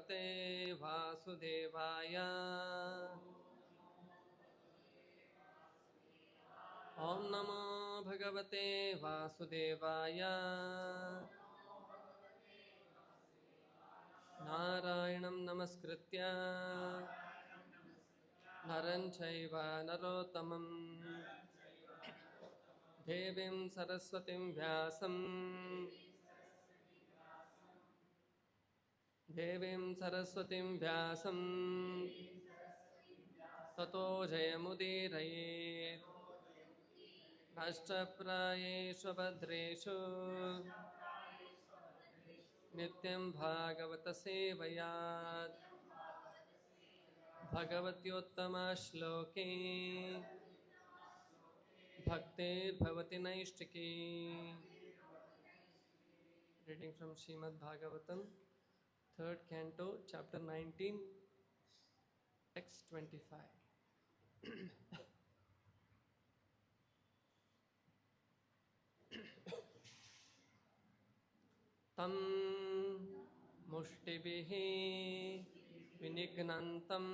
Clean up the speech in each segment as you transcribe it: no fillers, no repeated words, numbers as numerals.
भगवते वासुदेवाय। ॐ नमो भगवते वासुदेवाय। नारायणं नमस्कृत्य नरं चैव नरोत्तमं देवीं सरस्वतीं व्यासं ततो जयमुदीरयेत्। नष्टप्रायेषु भद्रेषु नित्यं भागवतसेवया भगवत्योत्तमश्लोके भक्तिर्भवति नैष्टिकी। Reading from Srimad Bhagavatam, 3rd Canto, Chapter 19, Text 25. तं मुष्टिभिः विनिघ्नन्तं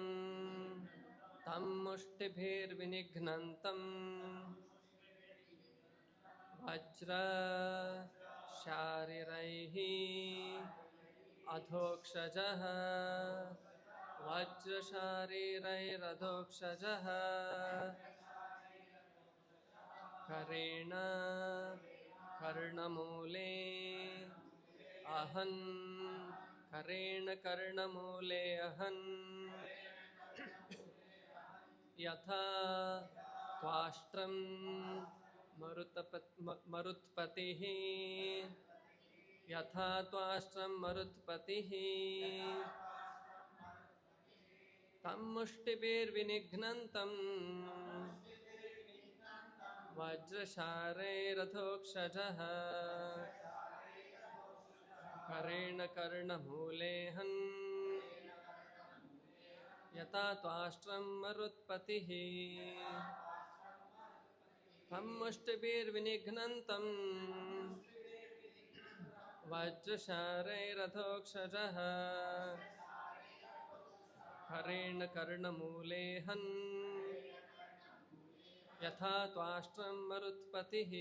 तं मुष्टिभिर्विनिघ्नन्तं वज्रशारिरैः अधोक्षजः वज्रशारिरैरधोक्षजः करेण कर्णमूले अहन् करेण कर्णमूले अहन् यथा त्वाष्ट्रं मरुत्पतिः यथा त्वाष्ट्रं मरुत्पतिः तं मुष्टिभिर्विनिघ्नन्तं वज्रशारैरधोक्षजः करेण कर्णमूले हन् यथा त्वाष्ट्रं मरुत्पतिः तं मुष्टिभिर्विनिघ्नन्तं वज्रशारैरधोक्षजः करेण कर्णमूले हन् यथा त्वाष्ट्रं मरुत्पतिः।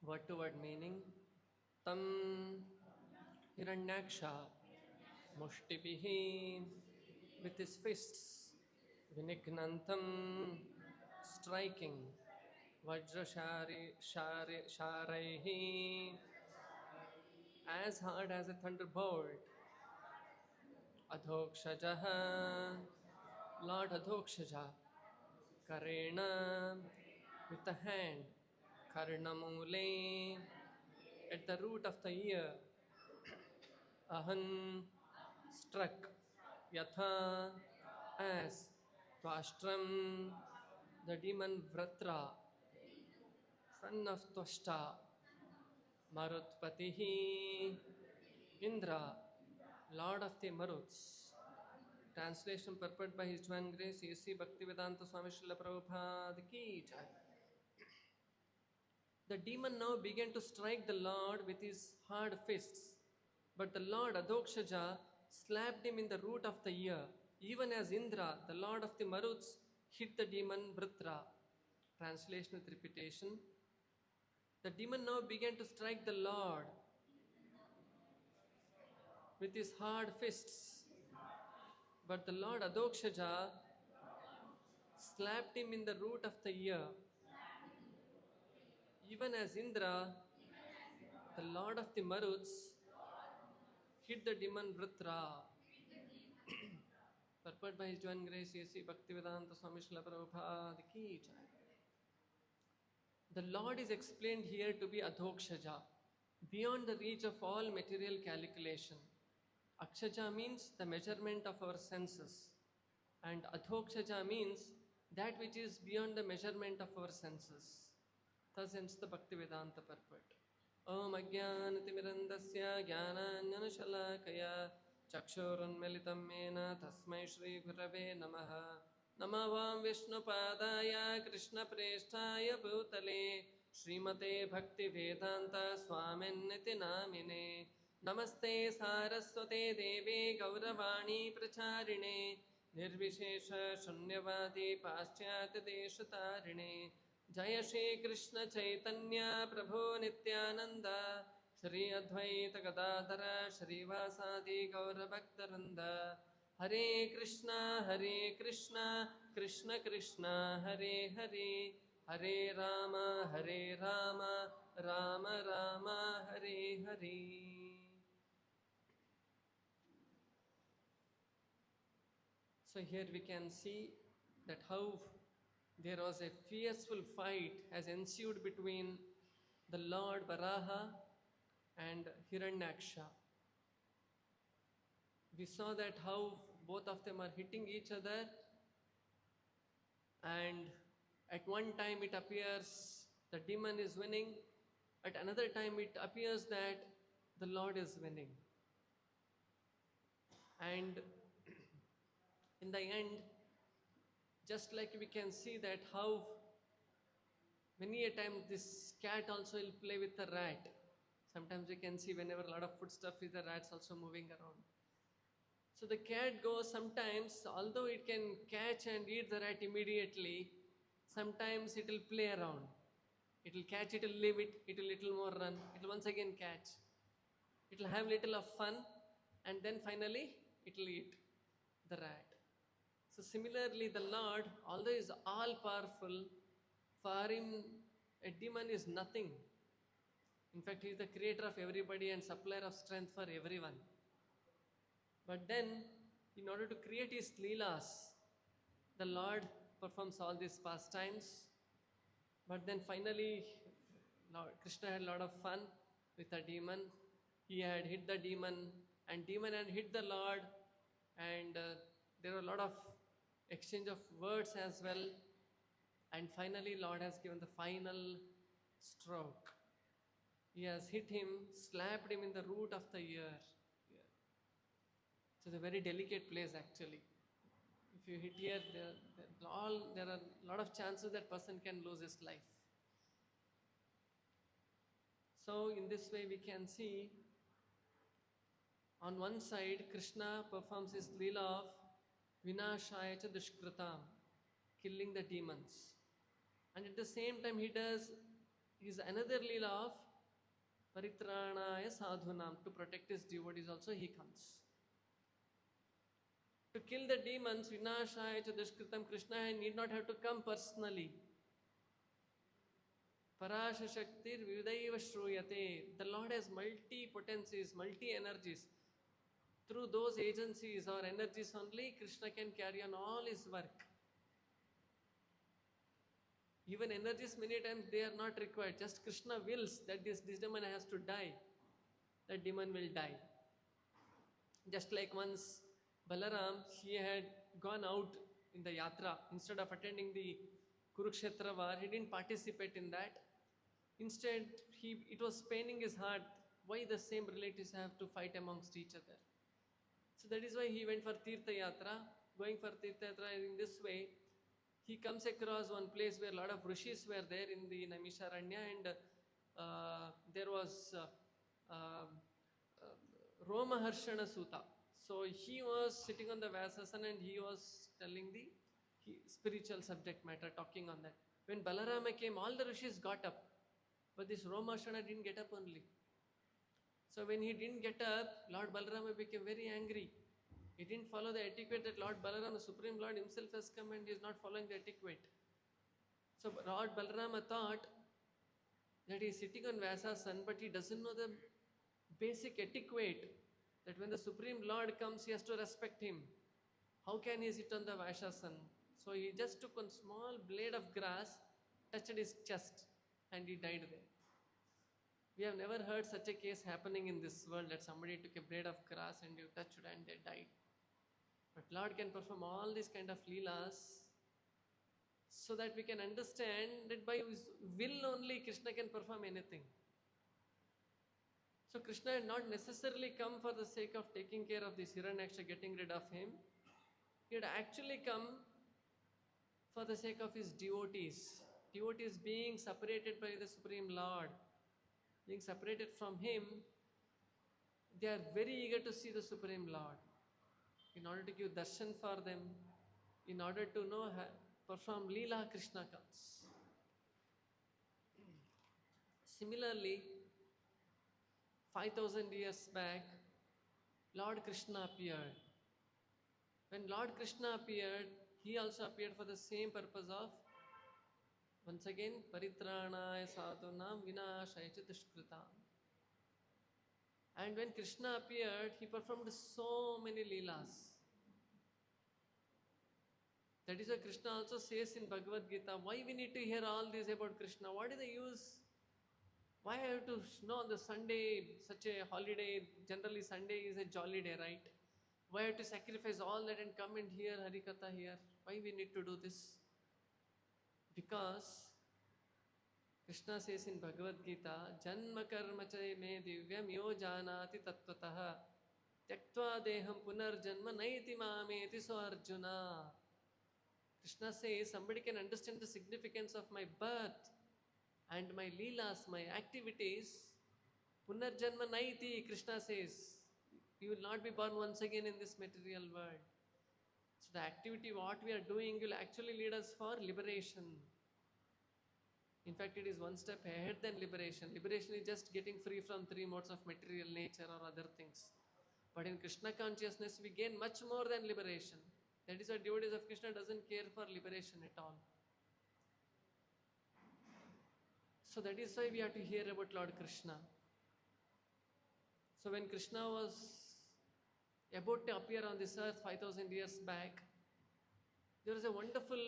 Word to word meaning. Tam Hiranyaksha Mushtibhihi, with his fists, Vinignantam, striking, Sharaihi, as hard as a thunderbolt, Adhokshajaha, Lord Adhokshaja, Karena, with the hand, Karnamule, at the root of the ear, Ahan, struck, Yatha, as, Twashtram, the demon Vratra, son of Twashta, Marutpatihi, Indra, Lord of the Maruts. Translation purport by His Divine Grace A.C. Bhaktivedanta Swami Srila Prabhupada Ki Jai. The demon now began to strike the Lord with his hard fists, but the Lord Adhokshaja slapped him in the root of the ear, even as Indra, the Lord of the Maruts, hit the demon Vritra. Translation with repetition. The demon now began to strike the Lord with his hard fists, but the Lord Adhokshaja slapped him in the root of the ear, even as Indra, the Lord of the Maruts, hit the demon Vritra. Purport by His Divine Grace A.C. Bhaktivedanta Swami Srila Prabhupada Ki Jai. The Lord is explained here to be Adhokshaja, beyond the reach of all material calculation. Akshaja means the measurement of our senses, and Adhokshaja means that which is beyond the measurement of our senses. Thus ends the Bhaktivedanta purport. Om Ajnanatimirandasya Jnananjanashalakaya Chakshurunmilitam Mena Tasmai Shri Gurave Namaha Namavam Vishnupadaya Krishna Presthaya Bhutale Srimate Bhakti Vedanta Swaminiti Namine Namaste Saraswate Deve Gauravani Pracharine Nirvishesha Shunyavadi Paschat Deshatarine Jaya Shri Krishna Chaitanya Prabhu Nityananda Shri Advaita Gadadhara Shri Vasadi Gaura Bhaktaranda Hare Krishna Krishna Krishna Hare Hare Hare Rama Rama Rama Hare Hare. So here we can see that how there was a fierceful fight has ensued between the Lord Varaha and Hiranyaksha. We saw that how both of them are hitting each other, and at one time it appears the demon is winning, at another time it appears that the Lord is winning. And in the end, just like we can see that how many a time this cat also will play with the rat. Sometimes we can see whenever a lot of food stuff is, the rat's also moving around. So the cat goes sometimes, although it can catch and eat the rat immediately, sometimes it will play around. It will catch, it will leave it, it will little more run, it will once again catch. It will have little of fun, and then finally it will eat the rat. So similarly, the Lord, although is all powerful, for him a demon is nothing. In fact, he is the creator of everybody and supplier of strength for everyone. But then, in order to create his leelas, the Lord performs all these pastimes. But then finally, Lord Krishna had a lot of fun with the demon. He had hit the demon, and demon had hit the Lord, and there were a lot of exchange of words as well. And finally, Lord has given the final stroke. He has hit him, slapped him in the root of the ear. So it's a very delicate place actually. If you hit here, there are a lot of chances that person can lose his life. So in this way we can see, on one side Krishna performs his leela of Vinashaya cha Dushkritam, killing the demons. And at the same time he does his another leela of Paritranaya Sadhunam, to protect his devotees also he comes. To kill the demons, Vinashaya cha Dushkritam, Krishna need not have to come personally. Parasha Shaktir Vidaiva Shruyate. The Lord has multi-potencies, multi-energies. Through those agencies or energies only, Krishna can carry on all his work. Even energies many times they are not required. Just Krishna wills that this demon has to die. That demon will die. Just like once Balaram, he had gone out in the yatra. Instead of attending the Kurukshetra war, he didn't participate in that. Instead, it was paining his heart why the same relatives have to fight amongst each other. So that is why he went for Tirtha Yatra. Going for Tirtha Yatra in this way, he comes across one place where a lot of rishis were there in the Naimisharanya, and there was Romaharshana Sutta. So he was sitting on the Vyasasana and he was telling the spiritual subject matter, talking on that. When Balarama came, all the rishis got up, but this Romaharshana didn't get up only. So when he didn't get up, Lord Balarama became very angry. He didn't follow the etiquette that Lord Balarama, the Supreme Lord himself, has come and he is not following the etiquette. So Lord Balarama thought that he is sitting on Vyasasana, but he doesn't know the basic etiquette that when the Supreme Lord comes, he has to respect him. How can he sit on the Vyasasana? So he just took one small blade of grass, touched his chest, and he died there. We have never heard such a case happening in this world, that somebody took a blade of grass and you touched and they died. But Lord can perform all these kind of leelas so that we can understand that by his will only Krishna can perform anything. So Krishna had not necessarily come for the sake of taking care of this Hiranyaksha, getting rid of him. He had actually come for the sake of his devotees. Devotees being separated by the Supreme Lord, being separated from him, they are very eager to see the Supreme Lord. In order to give darshan for them, in order to know, perform Leela, Krishna comes. Similarly, 5,000 years back, Lord Krishna appeared. When Lord Krishna appeared, he also appeared for the same purpose of, once again, Paritranaya Sadhunam Vinashaya Dushkritam. And when Krishna appeared, he performed so many leelas. That is why Krishna also says in Bhagavad Gita, why we need to hear all this about Krishna? What is the use? Why I have to know on the Sunday, such a holiday, generally Sunday is a jolly day, right? Why I have to sacrifice all that and come and hear Harikatha here? Why we need to do this? Because Krishna says in Bhagavad Gita, Janma karma cha me divyam yo janati tattvataha tyaktva deham punarjanma naiti mameti so Arjuna. Krishna says somebody can understand the significance of my birth and my leelas, my activities. Punarjanma naiti, Krishna says, you will not be born once again in this material world. So the activity what we are doing will actually lead us for liberation. In fact, it is one step ahead than liberation. Liberation is just getting free from three modes of material nature or other things. But in Krishna consciousness, we gain much more than liberation. That is why devotees of Krishna doesn't care for liberation at all. So that is why we have to hear about Lord Krishna. So when Krishna was about to appear on this earth 5,000 years back, there was a wonderful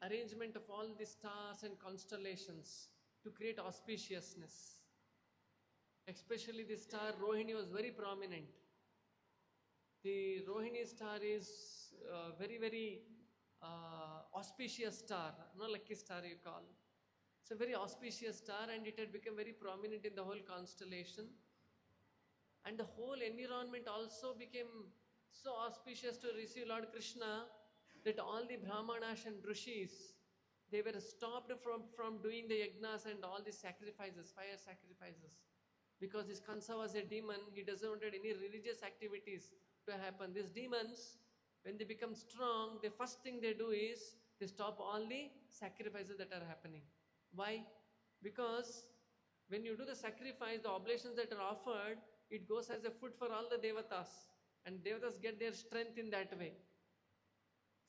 arrangement of all the stars and constellations to create auspiciousness. Especially the star Rohini was very prominent. The Rohini star is very, very auspicious star, not lucky star you call. It's a very auspicious star and it had become very prominent in the whole constellation. And the whole environment also became so auspicious to receive Lord Krishna that all the Brahmanas and Rishis, they were stopped from doing the yagnas and all the sacrifices, fire sacrifices. Because this Kansa was a demon, he doesn't want any religious activities to happen. These demons, when they become strong, the first thing they do is, they stop all the sacrifices that are happening. Why? Because when you do the sacrifice, the oblations that are offered, it goes as a food for all the devatas. And devatas get their strength in that way.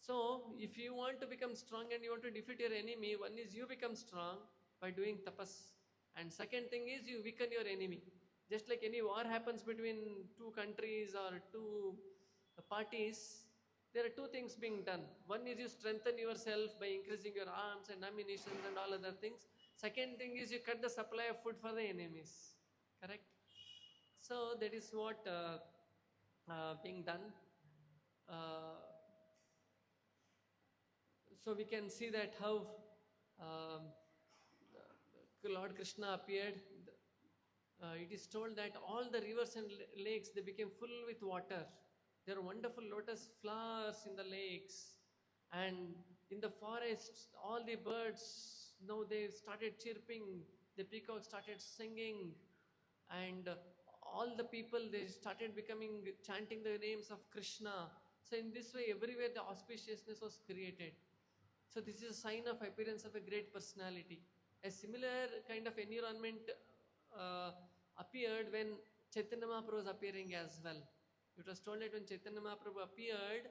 So, if you want to become strong and you want to defeat your enemy, one is you become strong by doing tapas. And second thing is you weaken your enemy. Just like any war happens between two countries or two parties, there are two things being done. One is you strengthen yourself by increasing your arms and ammunition and all other things. Second thing is you cut the supply of food for the enemies. Correct? So that is what being done. So we can see that how Lord Krishna appeared. It is told that all the rivers and lakes, they became full with water. There are wonderful lotus flowers in the lakes, and in the forests, all the birds, now they started chirping, the peacock started singing, and all the people, they started becoming, chanting the names of Krishna. So in this way, everywhere the auspiciousness was created. So this is a sign of appearance of a great personality. A similar kind of environment uh, appeared when Chaitanya Mahaprabhu was appearing as well. It was told that when Chaitanya Mahaprabhu appeared,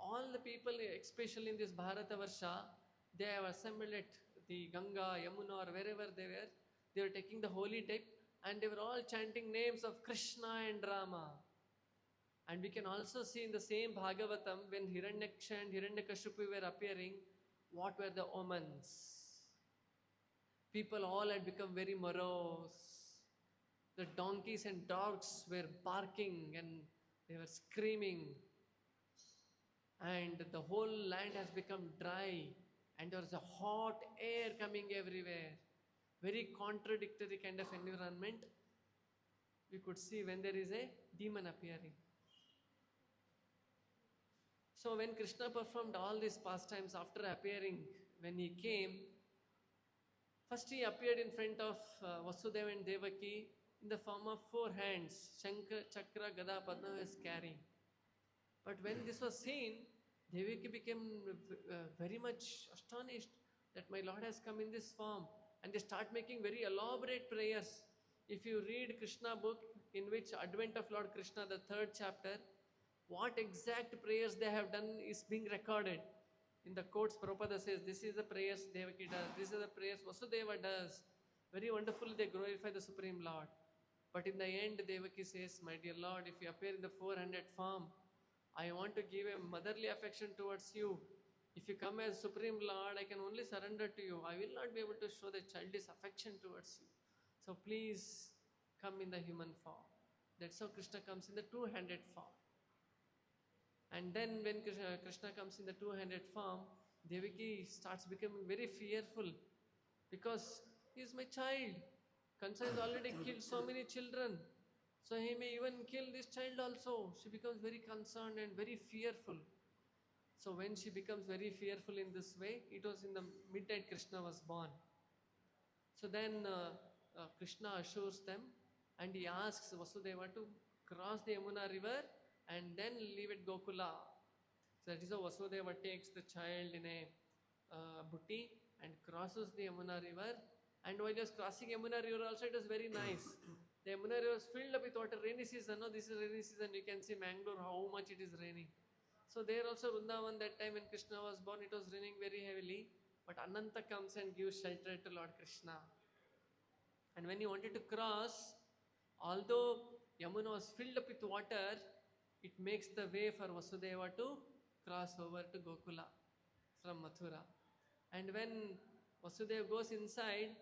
all the people, especially in this Bharata Varsha, they have assembled at the Ganga, Yamuna, or wherever they were. They were taking the holy dip, and they were all chanting names of Krishna and Rama. And we can also see in the same Bhagavatam, when Hiranyaksha and Hiranyakashipu were appearing, what were the omens? People all had become very morose. The donkeys and dogs were barking and they were screaming. And the whole land has become dry. And there was a hot air coming everywhere. Very contradictory kind of environment we could see when there is a demon appearing. So when Krishna performed all these pastimes after appearing, when he came, first he appeared in front of Vasudeva and Devaki in the form of 4 hands, Shankara, Chakra, Gada, Padma was carrying. But when this was seen, Devaki became very much astonished that my Lord has come in this form, and they start making very elaborate prayers. If you read Krishna book, in which Advent of Lord Krishna, the 3rd chapter, what exact prayers they have done is being recorded. In the quotes, Prabhupada says, this is the prayers Devaki does, this is the prayers Vasudeva does. Very wonderfully they glorify the Supreme Lord. But in the end, Devaki says, my dear Lord, if you appear in the 400 form, I want to give a motherly affection towards you. If you come as Supreme Lord, I can only surrender to you. I will not be able to show the childish affection towards you. So please come in the human form. That's how Krishna comes in the 200 form. And then when Krishna comes in the 200 form, Devaki starts becoming very fearful because he is my child. Kansa has already killed so many children. So he may even kill this child also. She becomes very concerned and very fearful. So when she becomes very fearful in this way, it was in the midnight Krishna was born. So then Krishna assures them and he asks Vasudeva to cross the Yamuna river and then leave at Gokula. So that is how Vasudeva takes the child in a butti and crosses the Yamuna river. And while he was crossing Yamuna river also, it was very nice. The Yamuna river was filled up with water. Rainy season, no? This is rainy season. You can see Mangalore, how much it is raining. So there also Vrindavan, that time when Krishna was born, it was raining very heavily. But Ananta comes and gives shelter to Lord Krishna. And when he wanted to cross, although Yamuna was filled up with water, it makes the way for Vasudeva to cross over to Gokula from Mathura. And when Vasudeva goes inside,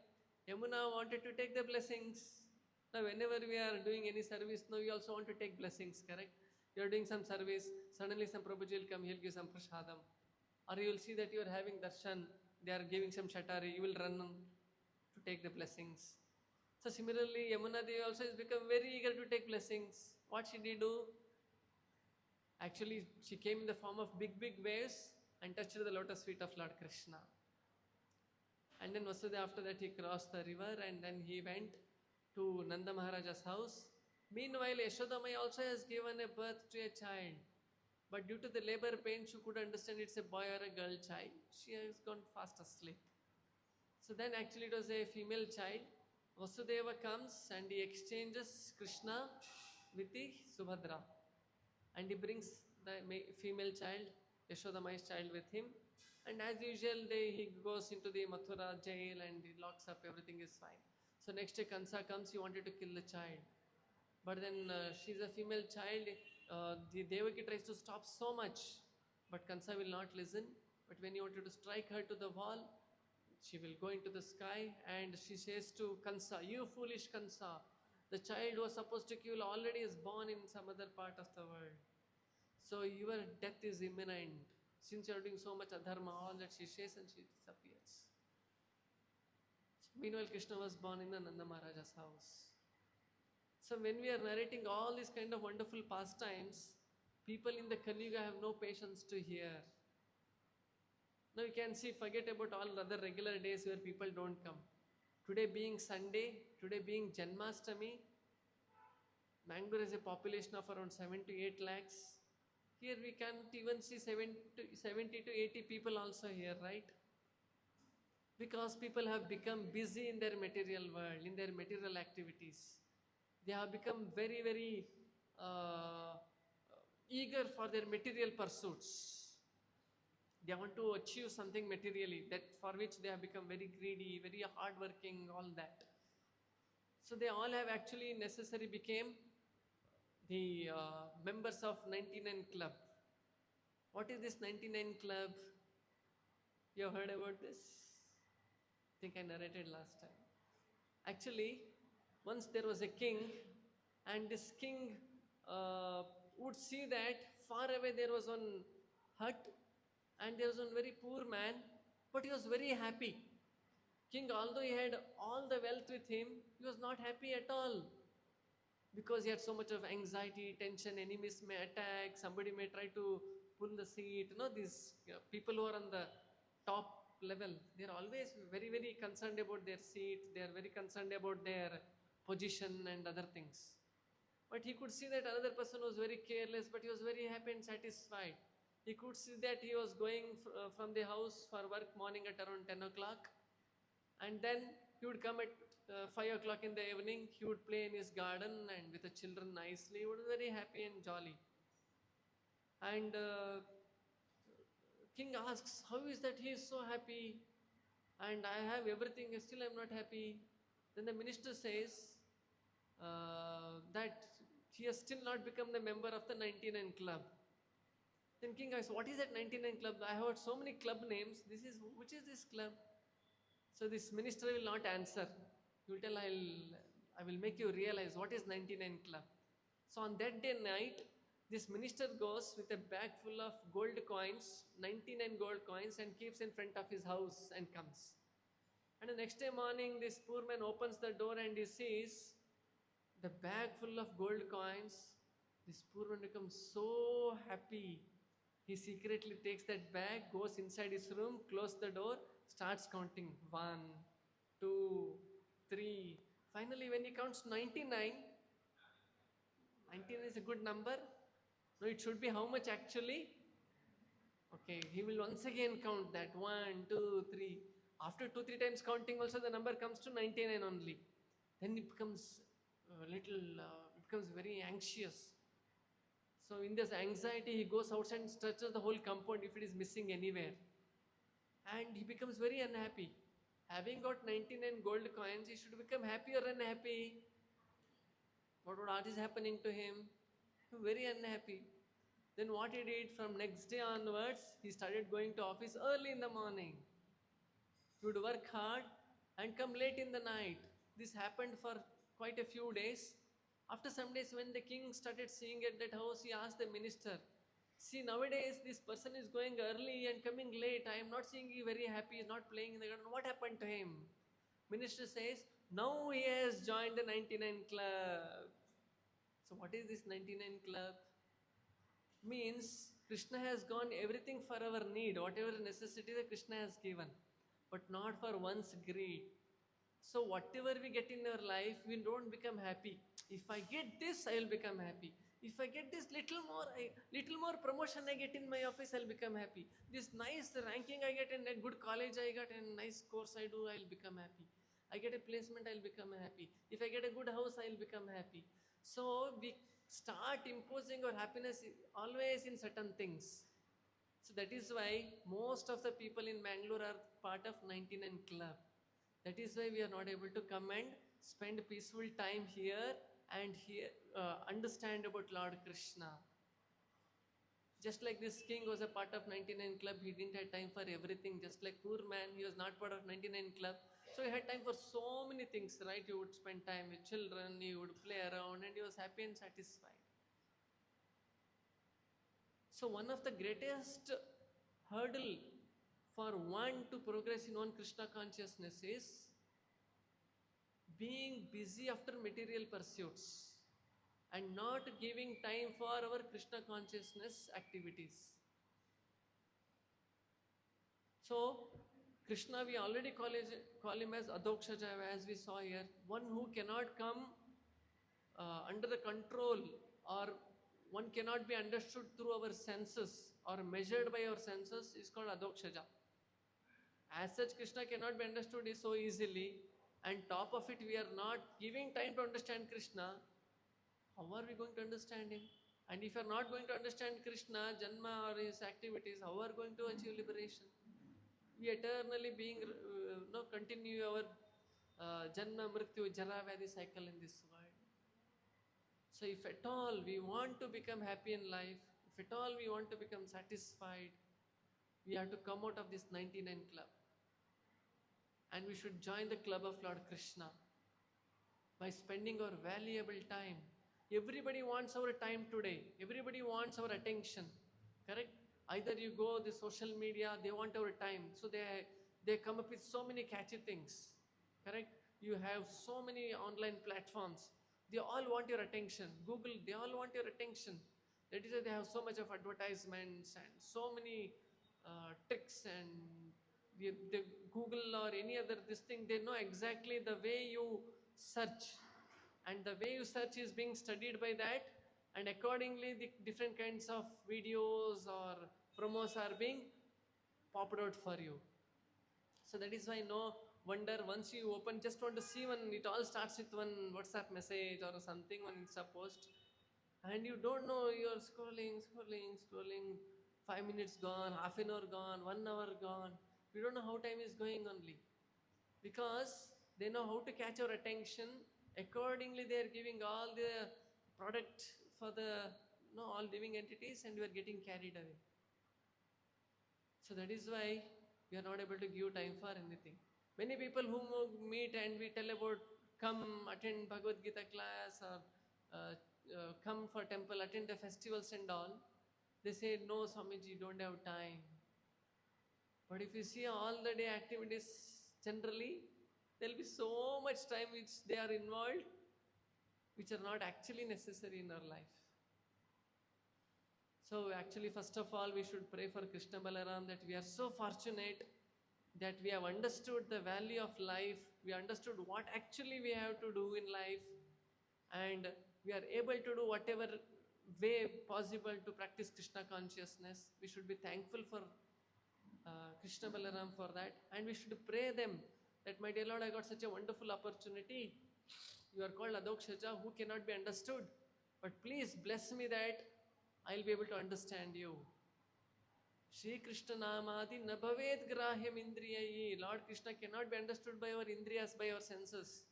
Yamuna wanted to take the blessings. Now whenever we are doing any service, now we also want to take blessings, correct? You are doing some service, suddenly some Prabhuji will come, he will give some prasadam. Or you will see that you are having darshan, they are giving some shatari, you will run to take the blessings. So similarly, Yamuna Devi also has become very eager to take blessings. What she did do? Actually, she came in the form of big waves and touched the lotus feet of Lord Krishna. And then Vasudeva, after that, he crossed the river and then he went to Nanda Maharaja's house. Meanwhile, Yashoda Mai also has given a birth to a child. But due to the labor pain, she could understand it's a boy or a girl child. She has gone fast asleep. So then actually it was a female child. Vasudeva comes and he exchanges Krishna with the Subhadra. And he brings the female child, Yashoda Mai's child, with him. And as usual, he goes into the Mathura jail and he locks up, everything is fine. So next day Kansa comes, he wanted to kill the child. But then she's a female child, the Devaki tries to stop so much. But Kansa will not listen. But when he wanted to strike her to the wall, she will go into the sky and she says to Kansa, you foolish Kansa, the child who was supposed to kill already is born in some other part of the world. So your death is imminent. Since you are doing so much adharma, all that she says, and she disappears. Meanwhile, Krishna was born in the Nanda Maharaja's house. So when we are narrating all these kind of wonderful pastimes, People in the Kali Yuga have no patience to hear. Now you can see, forget about all other regular days where people don't come. Today being Sunday, today being Janmashtami, Mangalore has a population of around 7 to 8 lakhs. Here we can't even see 70 to 80 people also here, right? Because people have become busy in their material world, in their material activities. They have become very, very uh, eager for their material pursuits. They want to achieve something materially, that for which they have become very greedy, very hardworking, all that. So they all have actually necessary became the members of 99 Club. What is this 99 Club? You have heard about this? I think I narrated last time. Actually, once there was a king, and this king would see that far away there was one hut, and there was one very poor man, but he was very happy. King, although he had all the wealth with him, he was not happy at all, because he had so much of anxiety, tension, enemies may attack, somebody may try to pull the seat. These people who are on the top level, they are always very, very concerned about their seat, they are very concerned about their position and other things. But he could see that another person was very careless, but he was very happy and satisfied. He could see that he was going from the house for work morning at around 10 o'clock, and then he would come at 5 o'clock in the evening. He would play in his garden and with the children nicely. He would be very happy and jolly. And king asks, how is that he is so happy and I have everything, still I am not happy? Then the minister says that he has still not become the member of the 99 Club. Then king asks, what is that 99 Club? I have heard so many club names. Which is this club? So this minister will not answer. He will tell, I will make you realize what is 99 Club. So on that day night, this minister goes with a bag full of gold coins, 99 gold coins, and keeps in front of his house and comes. And the next day morning, this poor man opens the door and he sees the bag full of gold coins. This poor man becomes so happy. He secretly takes that bag, goes inside his room, closes the door, starts counting 1, 2, 3. Finally, when he counts 99, 99 is a good number. No, it should be how much actually? Okay, he will once again count that 1, 2, 3. After 2, 3 times counting, also the number comes to 99 only. Then it becomes becomes very anxious. So in this anxiety, he goes outside and searches the whole compound if it is missing anywhere. And he becomes very unhappy. Having got 99 gold coins, he should become happy or unhappy? What is happening to him? Very unhappy. Then what he did, from next day onwards, he started going to office early in the morning. He would work hard and come late in the night. This happened for quite a few days. After some days, when the king started seeing at that house, he asked the minister, see, nowadays this person is going early and coming late. I am not seeing you very happy. He is not playing in the garden. What happened to him? Minister says, now he has joined the 99 Club. So what is this 99 Club? Means Krishna has gone everything for our need, whatever necessity that Krishna has given, but not for one's greed. So whatever we get in our life, we don't become happy. If I get this, I will become happy. If I get this little more promotion I get in my office, I'll become happy. This nice ranking I get in a good college I got and nice course I do, I'll become happy. I get a placement, I'll become happy. If I get a good house, I'll become happy. So we start imposing our happiness always in certain things. So that is why most of the people in Bangalore are part of 99 Club. That is why we are not able to come and spend peaceful time here and understand about Lord Krishna. Just like this king was a part of 99 Club, he didn't have time for everything. Just like poor man, he was not part of 99 Club. So he had time for so many things, right? He would spend time with children, he would play around, and he was happy and satisfied. So one of the greatest hurdle for one to progress in one Krishna consciousness is being busy after material pursuits and not giving time for our Krishna consciousness activities. So, Krishna, we already call him as Adhokshaja, as we saw here, one who cannot come under the control, or one cannot be understood through our senses or measured by our senses, is called Adhokshaja. As such, Krishna cannot be understood so easily, and top of it, we are not giving time to understand Krishna. How are we going to understand him? And if you are not going to understand Krishna, Janma or his activities, how are we going to achieve liberation? We eternally being, continue our Janma, Mrityu, Jara, Vyadhi cycle in this world. So if at all we want to become happy in life, if at all we want to become satisfied, we have to come out of this 99 club. And we should join the club of Lord Krishna by spending our valuable time. Everybody wants our time today. Everybody wants our attention. Correct? Either you go the social media, they want our time. So they come up with so many catchy things. Correct? You have so many online platforms. They all want your attention. Google, they all want your attention. That is why they have so much of advertisements and so many tricks, and the Google or any other this thing, they know exactly the way you search, and the way you search is being studied by that, and accordingly the different kinds of videos or promos are being popped out for you. So that is why no wonder once you open, just want to see one, it all starts with one WhatsApp message or something, one Insta post, and you don't know, you're scrolling, 5 minutes gone, half an hour gone, 1 hour gone. We don't know how time is going only, because they know how to catch our attention. Accordingly, they are giving all the product for the all living entities, and we are getting carried away. So that is why we are not able to give time for anything. Many people whom we meet and we tell about, come attend Bhagavad Gita class, or come for temple, attend the festivals and all, they say, no Swamiji, don't have time. But if you see all the day activities, generally, there will be so much time which they are involved, which are not actually necessary in our life. So actually, first of all, we should pray for Krishna Balaram, that we are so fortunate that we have understood the value of life, we understood what actually we have to do in life, and we are able to do whatever way possible to practice Krishna consciousness. We should be thankful for Krishna Balaram for that, and we should pray them that, my dear Lord, I got such a wonderful opportunity. You are called Adhokshaja, who cannot be understood, but please bless me that I will be able to understand you. Shri Krishna Namadi Nabhavet Grahyam Indriyayi. Lord Krishna cannot be understood by our indriyas, by our senses.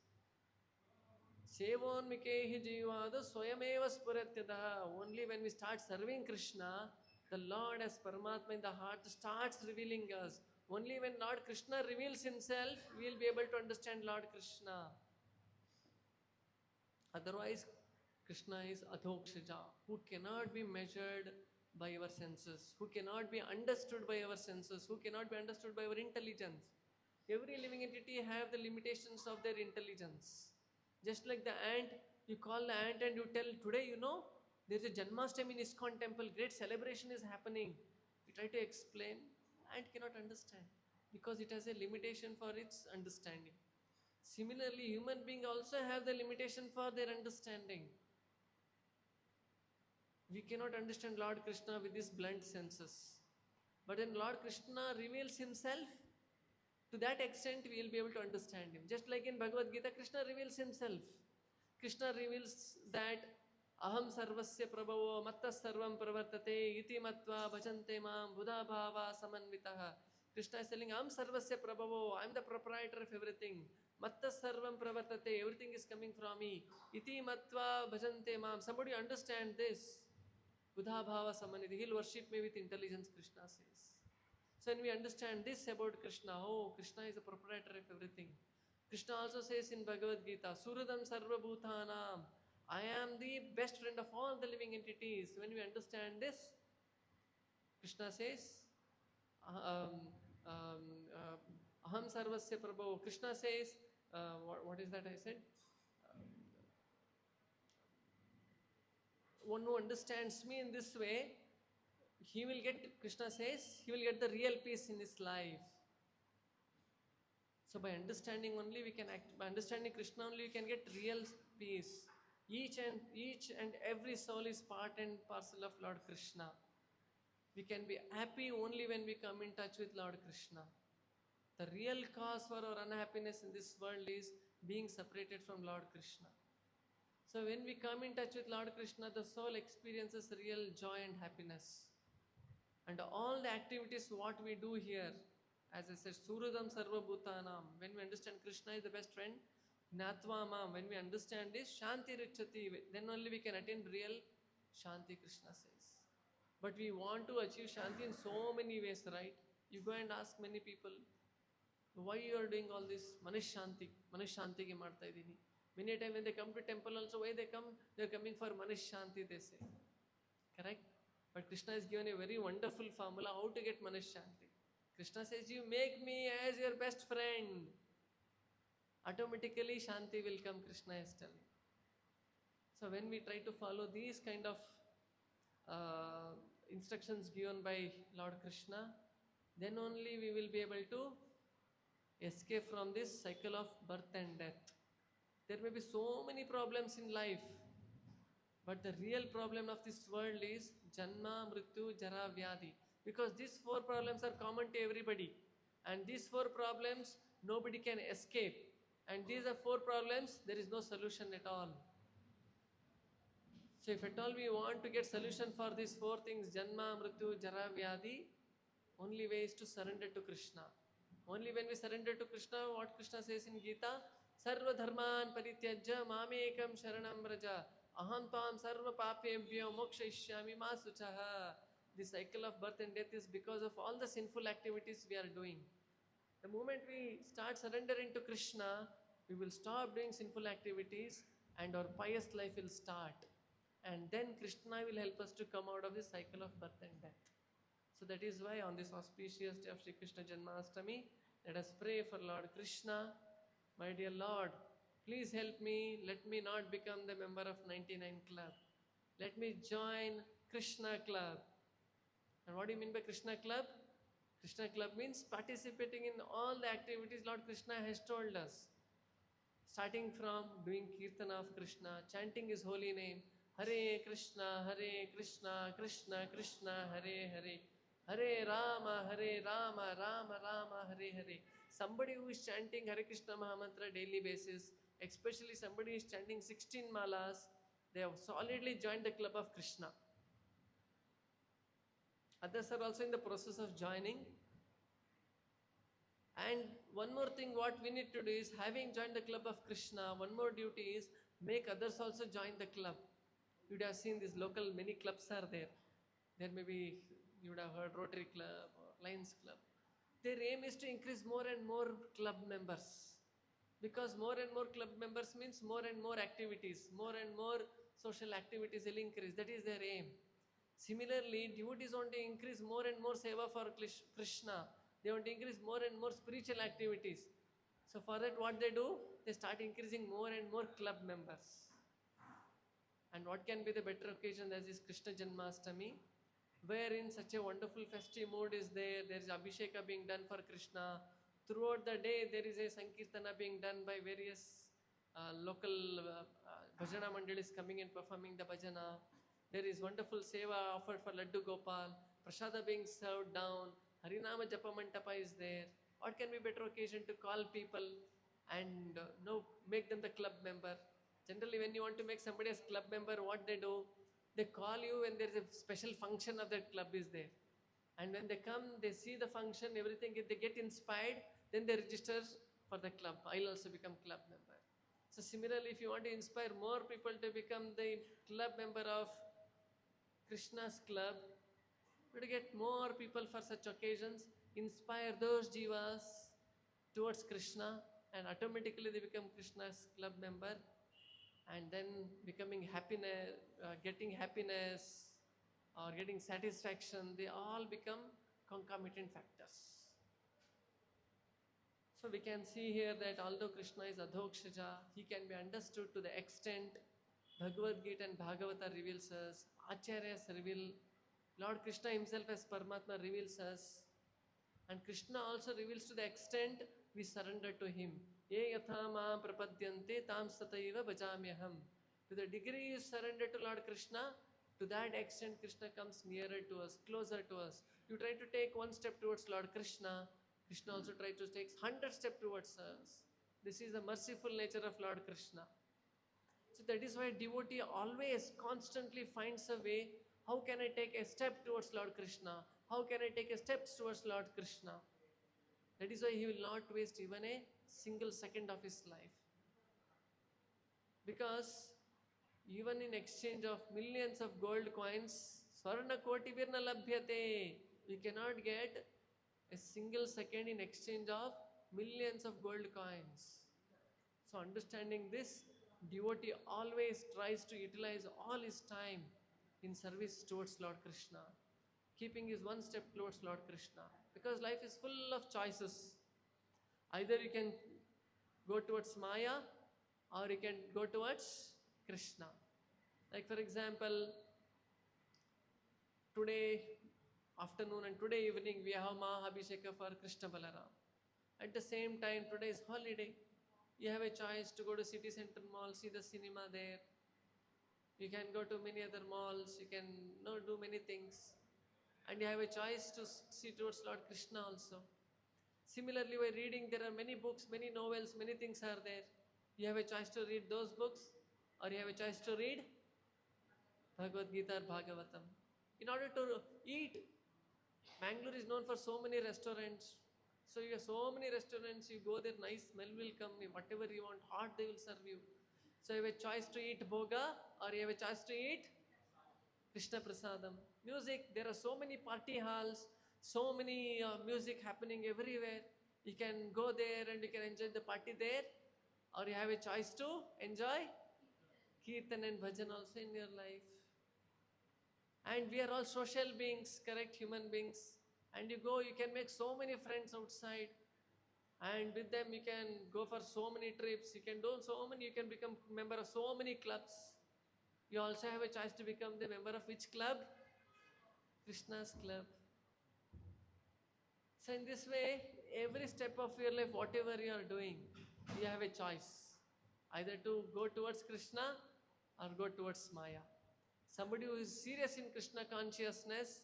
Sevonmikehi Jivada Swayameva Spuratyadaha. Only when we start serving Krishna, the Lord as Paramatma in the heart starts revealing us. Only when Lord Krishna reveals himself, we will be able to understand Lord Krishna. Otherwise, Krishna is Adhokshaja, who cannot be measured by our senses, who cannot be understood by our senses, who cannot be understood by our intelligence. Every living entity have the limitations of their intelligence. Just like the ant, you call the ant and you tell, today there is a Janmashtami in ISKCON temple, great celebration is happening. You try to explain, ant cannot understand, because it has a limitation for its understanding. Similarly, human beings also have the limitation for their understanding. We cannot understand Lord Krishna with these blunt senses. But when Lord Krishna reveals himself, to that extent we will be able to understand him. Just like in Bhagavad Gita, Krishna reveals himself. Krishna reveals that Aham sarvasya prabhavo matta sarvam pravartate iti matva bhajante mam buddha bhava samanvitaha. Krishna is telling, Aham sarvasya prabhavo, I am the proprietor of everything. Matta sarvam pravartate, everything is coming from me. Iti matva bhajante mam. Somebody understand this. Buddha bhava samaniti, he'll worship me with intelligence, Krishna says. So when we understand this about Krishna, Krishna is the proprietor of everything. Krishna also says in Bhagavad Gita, Suradam sarva bhutanam, I am the best friend of all the living entities. When we understand this, Krishna says, Aham sarvasya prabho. Krishna says, what is that I said? one who understands me in this way, he will get, Krishna says, he will get the real peace in his life. So by understanding only we can act, by understanding Krishna only we can get real peace. Each and every soul is part and parcel of Lord Krishna. We can be happy only when we come in touch with Lord Krishna. The real cause for our unhappiness in this world is being separated from Lord Krishna. So when we come in touch with Lord Krishna, the soul experiences real joy and happiness. And all the activities what we do here, as I said, Surudam Sarva Bhutanam, when we understand Krishna is the best friend, Gnatva Mam, when we understand this, Shanti Richati, then only we can attain real Shanti, Krishna says. But we want to achieve Shanti in so many ways, right? You go and ask many people, why you are doing all this? Manish Shanti ki marta idini. Many a time when they come to temple also, why they come? They are coming for Manish Shanti, they say. Correct? But Krishna has given a very wonderful formula how to get Manish Shanti. Krishna says, you make me as your best friend. Automatically Shanti will come, Krishna is telling. So when we try to follow these kind of instructions given by Lord Krishna, then only we will be able to escape from this cycle of birth and death. There may be so many problems in life, but the real problem of this world is Janma, Mrityu, Jara, Vyadi. Because these four problems are common to everybody. And these four problems, nobody can escape. And these are four problems, there is no solution at all. So if at all we want to get solution for these four things, Janma, Mrityu, Jara, Vyadi, only way is to surrender to Krishna. Only when we surrender to Krishna, what Krishna says in Gita, Sarva dharman parityajya mamekam sharanam vraja aham tvam sarva papebhyo mokshayishyami ma suchaha. The cycle of birth and death is because of all the sinful activities we are doing. The moment we start surrendering to Krishna, we will stop doing sinful activities and our pious life will start. And then Krishna will help us to come out of this cycle of birth and death. So that is why on this auspicious day of Sri Krishna Janmashtami, let us pray for Lord Krishna. My dear Lord, please help me. Let me not become the member of 99 Club. Let me join Krishna Club. And what do you mean by Krishna Club? Krishna Club means participating in all the activities Lord Krishna has told us. Starting from doing Kirtana of Krishna, chanting His holy name, Hare Krishna, Krishna Krishna, Hare Hare, Hare Rama, Rama Rama, Hare Hare. Somebody who is chanting Hare Krishna Mahamantra daily basis, especially somebody who is chanting 16 malas, they have solidly joined the club of Krishna. Others are also in the process of joining. And one more thing what we need to do is, having joined the club of Krishna, one more duty is make others also join the club. You would have seen these local, many clubs are there. There may be, you would have heard Rotary Club or Lions Club. Their aim is to increase more and more club members. Because more and more club members means more and more activities, more and more social activities will increase. That is their aim. Similarly, devotees want to increase more and more seva for Krishna. They want to increase more and more spiritual activities. So for that, what they do? They start increasing more and more club members. And what can be the better occasion than this Krishna Janmashtami, wherein such a wonderful festive mood is there. There is Abhisheka being done for Krishna. Throughout the day, there is a Sankirtana being done by various local bhajana mandalis coming and performing the bhajana. There is wonderful seva offered for Laddu Gopal. Prasada being served down. Harinama Japa Mantapa is there. What can be better occasion to call people and make them the club member? Generally, when you want to make somebody as club member, what they do? They call you when there is a special function of that club is there. And when they come, they see the function, everything, if they get inspired, then they register for the club. I'll also become club member. So similarly, if you want to inspire more people to become the club member of Krishna's club, to get more people for such occasions, inspire those jivas towards Krishna, and automatically they become Krishna's club member, and then becoming happiness, getting happiness or getting satisfaction, they all become concomitant factors. So we can see here that although Krishna is Adhokshaja, he can be understood to the extent Bhagavad Gita and Bhagavata reveals us, Acharyas reveal, Lord Krishna himself as Paramatma reveals us, and Krishna also reveals to the extent we surrender to him. Ye yatha maam prapadyante tam sataiva bhajamyaham. To the degree you surrender to Lord Krishna, to that extent Krishna comes nearer to us, closer to us. You try to take one step towards Lord Krishna, Krishna also tries to take 100 steps towards us. This is the merciful nature of Lord Krishna. So that is why devotee always constantly finds a way, how can I take a step towards Lord Krishna? How can I take a step towards Lord Krishna? That is why he will not waste even a single second of his life. Because even in exchange of millions of gold coins, Swarna Koti Virna Labhyate, we cannot get a single second in exchange of millions of gold coins. So understanding this, devotee always tries to utilize all his time in service towards Lord Krishna, keeping his one step towards Lord Krishna. Because life is full of choices. Either you can go towards Maya or you can go towards Krishna. Like for example, today afternoon and today evening we have Mahabhisheka for Krishna Balaram. At the same time, today is holiday. You have a choice to go to city center mall, see the cinema there. You can go to many other malls, you can do many things. And you have a choice to see towards Lord Krishna also. Similarly, while reading, there are many books, many novels, many things are there. You have a choice to read those books, or you have a choice to read Bhagavad Gita or Bhagavatam. In order to eat, Mangalore is known for so many restaurants. So you have so many restaurants, you go there, nice smell will come, whatever you want, hot they will serve you. So you have a choice to eat bhoga, or you have a choice to eat Krishna Prasadam. Music, there are so many party halls, so many music happening everywhere. You can go there and you can enjoy the party there, or you have a choice to enjoy Kirtan and Bhajan also in your life. And we are all social beings, correct, human beings. And you go, you can make so many friends outside. And with them you can go for so many trips. You can do so many, you can become member of so many clubs. You also have a choice to become the member of which club? Krishna's club. So in this way, every step of your life, whatever you are doing, you have a choice. Either to go towards Krishna or go towards Maya. Somebody who is serious in Krishna consciousness,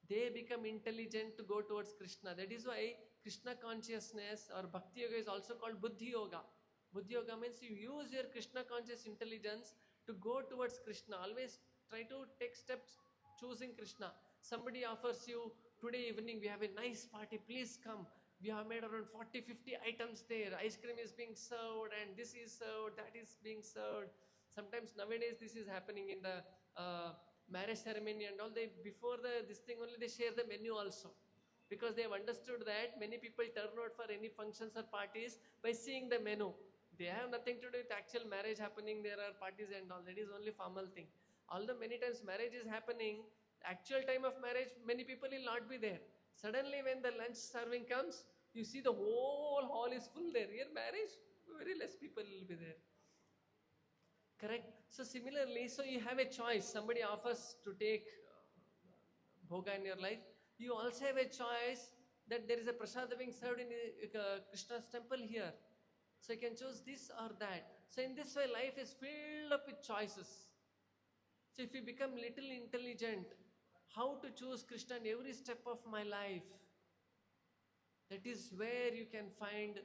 they become intelligent to go towards Krishna. That is why Krishna consciousness or Bhakti Yoga is also called Buddhi Yoga. Buddhi Yoga means you use your Krishna conscious intelligence to go towards Krishna. Always try to take steps choosing Krishna. Somebody offers you, today evening we have a nice party, please come. We have made around 40-50 items there. Ice cream is being served and this is served, that is being served. Sometimes nowadays this is happening in the marriage ceremony and all. They before this thing only they share the menu also, because they have understood that many people turn out for any functions or parties by seeing the menu. They have nothing to do with actual marriage happening. There are parties and all. That is only formal thing. Although many times marriage is happening, actual time of marriage many people will not be there. Suddenly when the lunch serving comes, you see the whole hall is full there. Here marriage, very less people will be there. Correct? So similarly, so you have a choice. Somebody offers to take bhoga in your life. You also have a choice that there is a prasada being served in Krishna's temple here. So you can choose this or that. So in this way, life is filled up with choices. So if you become little intelligent, how to choose Krishna in every step of my life, that is where you can find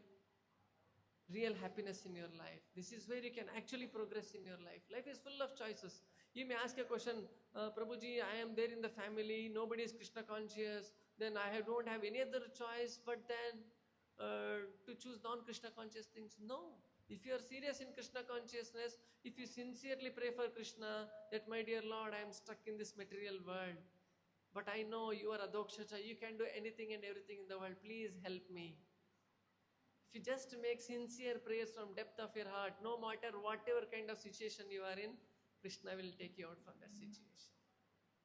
real happiness in your life. This is where you can actually progress in your life. Life is full of choices. You may ask a question, Prabhuji, I am there in the family, nobody is Krishna conscious, then I don't have any other choice but then to choose non-Krishna conscious things. No. If you are serious in Krishna consciousness, if you sincerely pray for Krishna, that my dear Lord, I am stuck in this material world, but I know you are Adokshacha, you can do anything and everything in the world, please help me. If you just make sincere prayers from depth of your heart, no matter whatever kind of situation you are in, Krishna will take you out from that situation.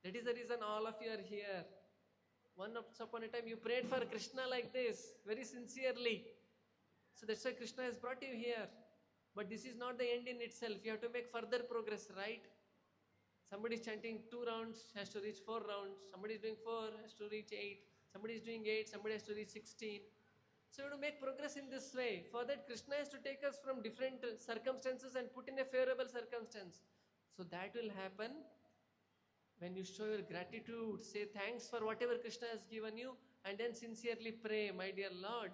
That is the reason all of you are here. Once upon a time you prayed for Krishna like this, very sincerely. So that's why Krishna has brought you here. But this is not the end in itself. You have to make further progress, right? Somebody is chanting 2 rounds, has to reach 4 rounds. Somebody is doing 4, has to reach 8. Somebody is doing 8, somebody has to reach 16. So you have to make progress in this way. For that, Krishna has to take us from different circumstances and put in a favorable circumstance. So that will happen when you show your gratitude, say thanks for whatever Krishna has given you, and then sincerely pray, my dear Lord,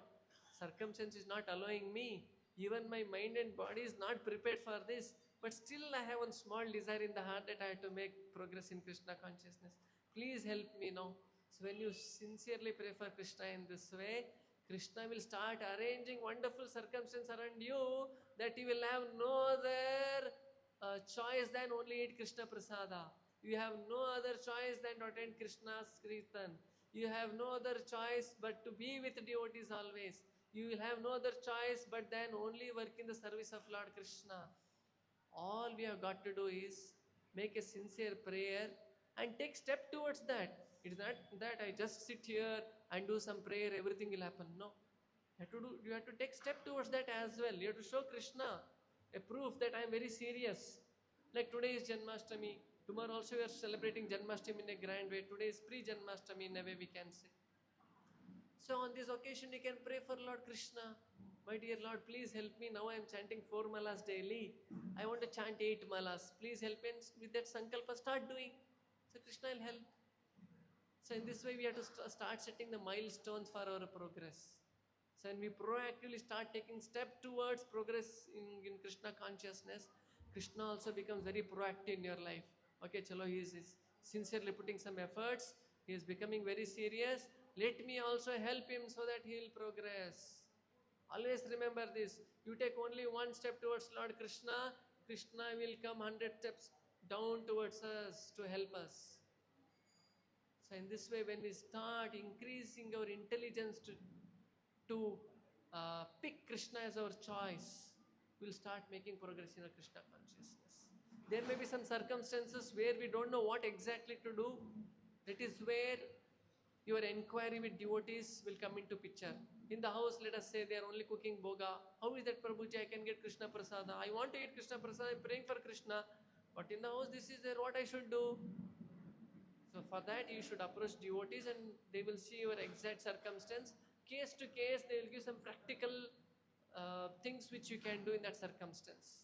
circumstance is not allowing me. Even my mind and body is not prepared for this. But still I have one small desire in the heart that I have to make progress in Krishna consciousness. Please help me now. So when you sincerely pray for Krishna in this way, Krishna will start arranging wonderful circumstances around you that you will have no other choice than only eat Krishna Prasada. You have no other choice than to attend Krishna's Kirtan. You have no other choice but to be with devotees always. You will have no other choice but then only work in the service of Lord Krishna. All we have got to do is make a sincere prayer and take step towards that. It's not that I just sit here and do some prayer, everything will happen. No. You have to take step towards that as well. You have to show Krishna a proof that I am very serious. Like today is Janmashtami. Tomorrow also we are celebrating Janmashtami in a grand way. Today is pre-Janmashtami in a way we can say. So on this occasion you can pray for Lord Krishna. My dear Lord, please help me. Now I am chanting 4 malas daily. I want to chant 8 malas. Please help me. And with that sankalpa, start doing. So Krishna will help. So in this way we have to start setting the milestones for our progress. So when we proactively start taking step towards progress in Krishna consciousness, Krishna also becomes very proactive in your life. Okay, chalo, he is sincerely putting some efforts. He is becoming very serious. Let me also help him so that he will progress. Always remember this. You take only one step towards Lord Krishna, Krishna will come 100 steps down towards us to help us. So in this way, when we start increasing our intelligence to pick Krishna as our choice, we'll start making progress in our Krishna consciousness. There may be some circumstances where we don't know what exactly to do. That is where your inquiry with devotees will come into picture. In the house, let us say they are only cooking boga. How is that, Prabhuji? I can get Krishna Prasada. I want to eat Krishna Prasada. I'm praying for Krishna. But in the house, this is there. What I should do? So for that, you should approach devotees and they will see your exact circumstance. Case to case, they will give some practical things which you can do in that circumstance.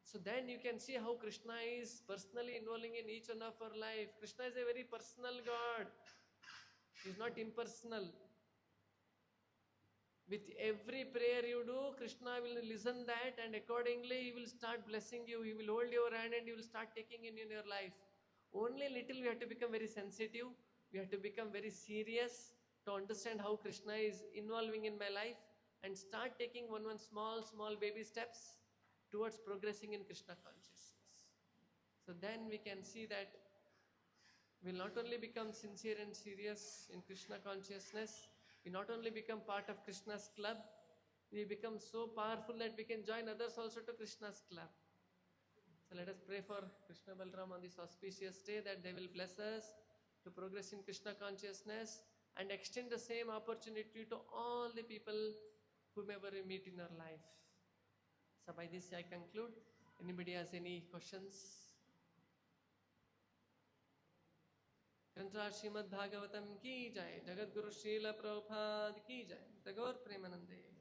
So then you can see how Krishna is personally involving in each one of our life. Krishna is a very personal God. He is not impersonal. With every prayer you do, Krishna will listen that and accordingly he will start blessing you. He will hold your hand and he will start taking in your life. Only little we have to become very sensitive. We have to become very serious to understand how Krishna is involving in my life and start taking one small baby steps towards progressing in Krishna consciousness. So then we can see that we'll not only become sincere and serious in Krishna consciousness, we not only become part of Krishna's club, we become so powerful that we can join others also to Krishna's club. So let us pray for Krishna Balram on this auspicious day that they will bless us to progress in Krishna consciousness and extend the same opportunity to all the people whomever we meet in our life. So by this I conclude. Anybody has any questions? ग्रंथराज Shrimad Bhagavatam की जय, जगत गुरु श्रील प्रभुपाद की जय, Jaguar प्रेमानंदे।